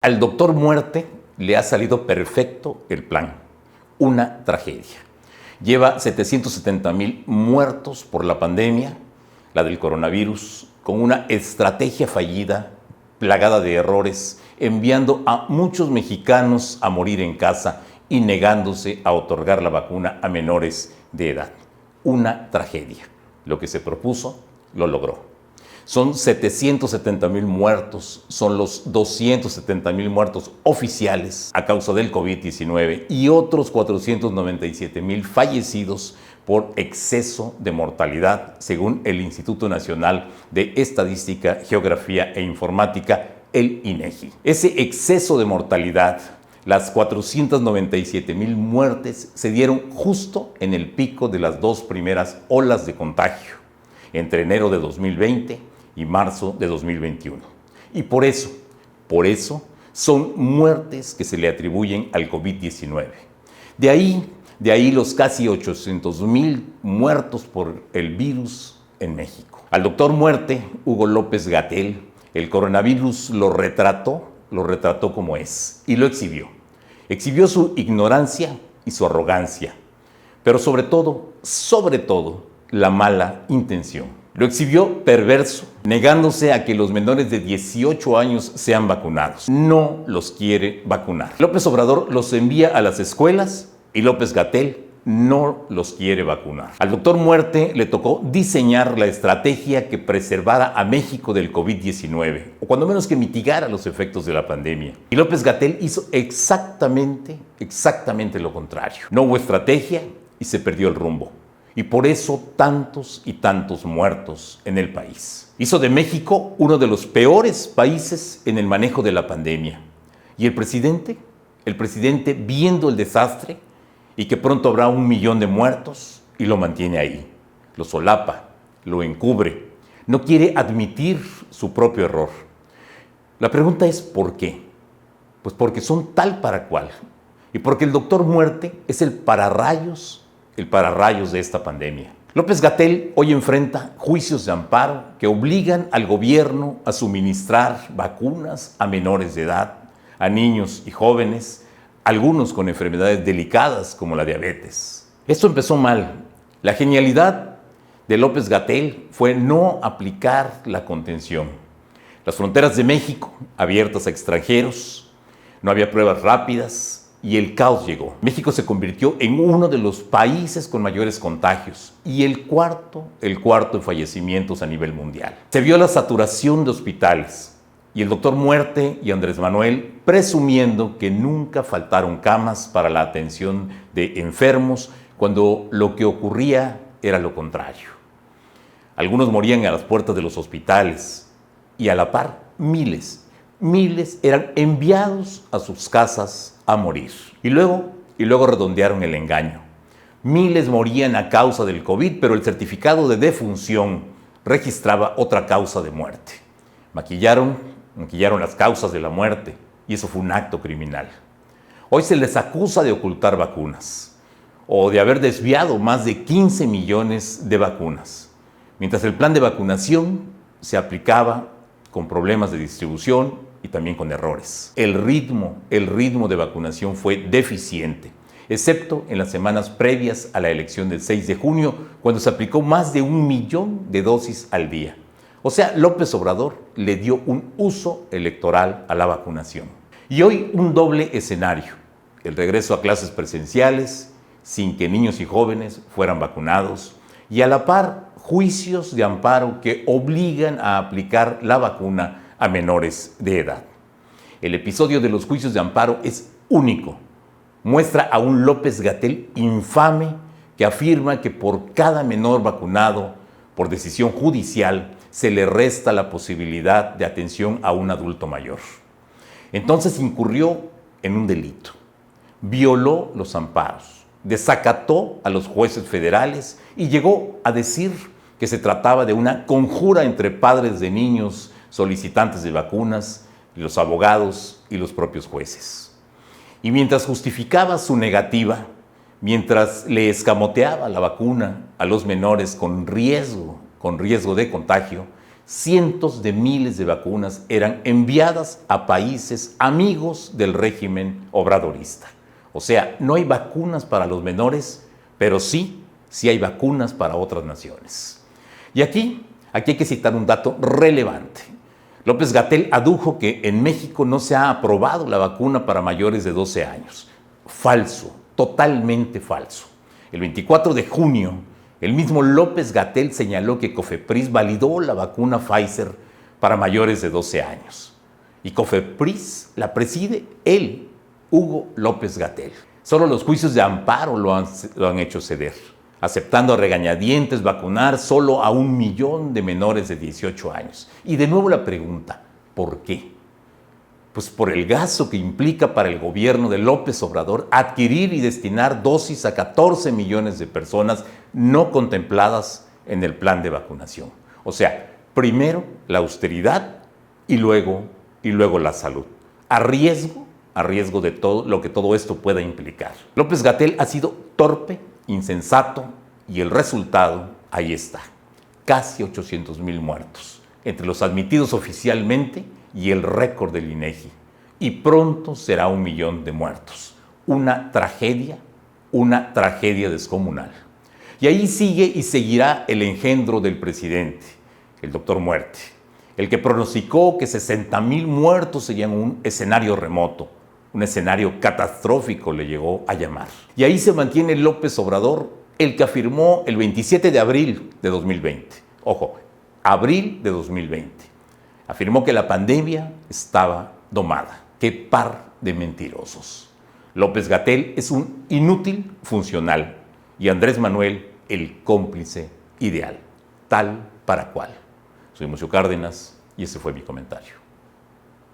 Al doctor Muerte le ha salido perfecto el plan. Una tragedia. Lleva 770,000 muertos por la pandemia, la del coronavirus, con una estrategia fallida, plagada de errores, enviando a muchos mexicanos a morir en casa y negándose a otorgar la vacuna a menores de edad. Una tragedia. Lo que se propuso, lo logró. Son 770,000 muertos, son los 270,000 muertos oficiales a causa del COVID-19 y otros 497,000 fallecidos por exceso de mortalidad, según el Instituto Nacional de Estadística, Geografía e Informática, el INEGI. Ese exceso de mortalidad, las 497,000 muertes, se dieron justo en el pico de las dos primeras olas de contagio, entre enero de 2020 y marzo de 2021. Y por eso son muertes que se le atribuyen al COVID-19. De ahí los casi 800,000 muertos por el virus en México. Al doctor Muerte, Hugo López-Gatell, el coronavirus lo retrató como es y lo exhibió. Exhibió su ignorancia y su arrogancia, pero sobre todo, la mala intención. Lo exhibió perverso, negándose a que los menores de 18 años sean vacunados. No los quiere vacunar. López Obrador los envía a las escuelas y López-Gatell no los quiere vacunar. Al doctor Muerte le tocó diseñar la estrategia que preservara a México del COVID-19, o cuando menos que mitigara los efectos de la pandemia. Y López-Gatell hizo exactamente lo contrario. No hubo estrategia y se perdió el rumbo. Y por eso tantos y tantos muertos en el país. Hizo de México uno de los peores países en el manejo de la pandemia. Y el presidente viendo el desastre y que pronto habrá 1 millón de muertos y lo mantiene ahí. Lo solapa, lo encubre. No quiere admitir su propio error. La pregunta es ¿por qué? Pues porque son tal para cual. Y porque el doctor Muerte es el pararrayos de esta pandemia. López-Gatell hoy enfrenta juicios de amparo que obligan al gobierno a suministrar vacunas a menores de edad, a niños y jóvenes, algunos con enfermedades delicadas como la diabetes. Esto empezó mal. La genialidad de López-Gatell fue no aplicar la contención. Las fronteras de México abiertas a extranjeros, no había pruebas rápidas, y el caos llegó. México se convirtió en uno de los países con mayores contagios y el cuarto en fallecimientos a nivel mundial. Se vio la saturación de hospitales y el doctor Muerte y Andrés Manuel presumiendo que nunca faltaron camas para la atención de enfermos cuando lo que ocurría era lo contrario. Algunos morían a las puertas de los hospitales y a la par miles eran enviados a sus casas a morir. Y luego redondearon el engaño. Miles morían a causa del COVID, pero el certificado de defunción registraba otra causa de muerte. Maquillaron las causas de la muerte y eso fue un acto criminal. Hoy se les acusa de ocultar vacunas o de haber desviado más de 15 millones de vacunas, mientras el plan de vacunación se aplicaba con problemas de distribución y también con errores. El ritmo de vacunación fue deficiente, excepto en las semanas previas a la elección del 6 de junio, cuando se aplicó más de 1 millón de dosis al día. O sea, López Obrador le dio un uso electoral a la vacunación. Y hoy un doble escenario: el regreso a clases presenciales, sin que niños y jóvenes fueran vacunados, y a la par juicios de amparo que obligan a aplicar la vacuna a menores de edad. El episodio de los juicios de amparo es único. Muestra a un López-Gatell infame que afirma que por cada menor vacunado por decisión judicial se le resta la posibilidad de atención a un adulto mayor. Entonces incurrió en un delito. Violó los amparos, desacató a los jueces federales y llegó a decir que se trataba de una conjura entre padres de niños solicitantes de vacunas, los abogados y los propios jueces. Y mientras justificaba su negativa, mientras le escamoteaba la vacuna a los menores con riesgo de contagio, cientos de miles de vacunas eran enviadas a países amigos del régimen obradorista. O sea, no hay vacunas para los menores, pero sí hay vacunas para otras naciones. Y aquí hay que citar un dato relevante. López-Gatell adujo que en México no se ha aprobado la vacuna para mayores de 12 años. Falso, totalmente falso. El 24 de junio, el mismo López-Gatell señaló que COFEPRIS validó la vacuna Pfizer para mayores de 12 años. Y COFEPRIS la preside él, Hugo López-Gatell. Solo los juicios de amparo lo han hecho ceder, aceptando a regañadientes vacunar solo a 1 millón de menores de 18 años. Y de nuevo la pregunta, ¿por qué? Pues por el gasto que implica para el gobierno de López Obrador adquirir y destinar dosis a 14 millones de personas no contempladas en el plan de vacunación. O sea, primero la austeridad y luego la salud, a riesgo de todo lo que todo esto pueda implicar. López-Gatell ha sido torpe, insensato y el resultado ahí está. Casi 800,000 muertos, entre los admitidos oficialmente y el récord del INEGI. Y pronto será 1 millón de muertos. Una tragedia descomunal. Y ahí sigue y seguirá el engendro del presidente, el doctor Muerte, el que pronosticó que 60,000 muertos serían un escenario remoto, un escenario catastrófico le llegó a llamar. Y ahí se mantiene López Obrador, el que afirmó el 27 de abril de 2020, ojo, abril de 2020, afirmó que la pandemia estaba domada. ¡Qué par de mentirosos! López-Gatell es un inútil funcional y Andrés Manuel el cómplice ideal, tal para cual. Soy Mucio Cárdenas y ese fue mi comentario.